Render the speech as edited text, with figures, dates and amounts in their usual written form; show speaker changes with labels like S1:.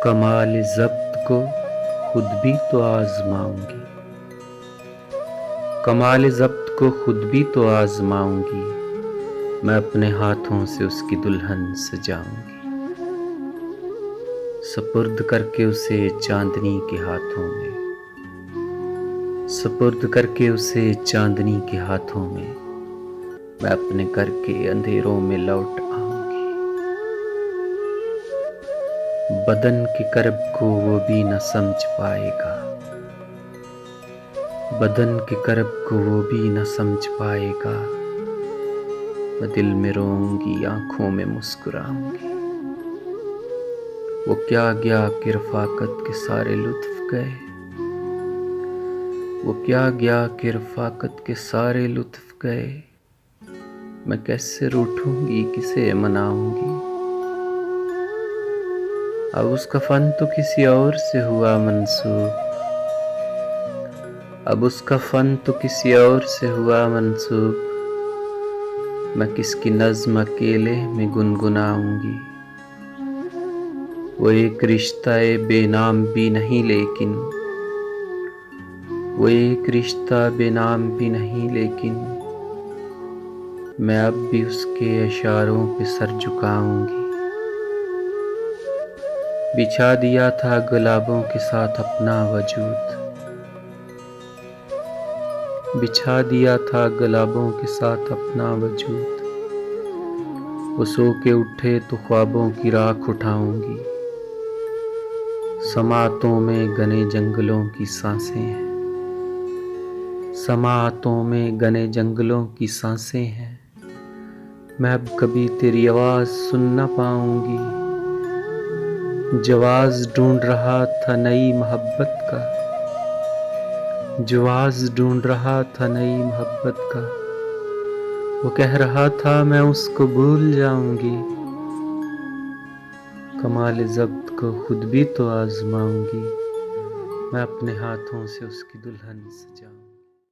S1: کمال ضبط کو خود بھی تو آزماؤں گی، کمال ضبط کو خود بھی تو آزماؤں گی، میں اپنے ہاتھوں سے اس کی دلہن سجاؤں گی، سپرد کر کے اسے چاندنی کے ہاتھوں میں، سپرد کر کے اسے چاندنی کے ہاتھوں میں، میں اپنے گھر کے اندھیروں میں لوٹ آؤں گی۔ بدن کے کرب کو وہ بھی نہ سمجھ پائے گا، بدن کے کرب کو وہ بھی نہ سمجھ پائے گا، میں دل میں روؤں گی آنکھوں میں مسکراؤں گی۔ وہ کیا گیا کہ رفاقت کے سارے لطف گئے، وہ کیا گیا کہ رفاقت کے سارے لطف گئے، میں کیسے روٹھوں گی کسے مناؤں گی۔ اب اس کا فن تو کسی اور سے ہوا منسوب، اب اس کا فن تو کسی اور سے ہوا منسوب، میں کس کی نظم اکیلے میں گنگناؤں گی۔ وہ ایک رشتہ بے نام بھی نہیں لیکن، وہ ایک رشتہ بے نام بھی نہیں لیکن، میں اب بھی اس کے اشاروں پہ سر جھکاؤں گی۔ بچھا دیا تھا گلابوں کے ساتھ اپنا وجود، بچھا دیا تھا گلابوں کے ساتھ اپنا وجود، وہ سو کے اٹھے تو خوابوں کی راکھ اٹھاؤں گی۔ سماعتوں میں گھنے جنگلوں کی سانسیں ہیں، سماعتوں میں گھنے جنگلوں کی سانسیں ہیں، میں اب کبھی تیری آواز سن نہ پاؤں گی۔ جواز ڈھونڈ رہا تھا نئی محبت کا، جواز ڈھونڈ رہا تھا نئی محبت کا، وہ کہہ رہا تھا میں اس کو بھول جاؤں گی۔ کمال ضبط کو خود بھی تو آزماؤں گی، میں اپنے ہاتھوں سے اس کی دلہن سجاؤں گی۔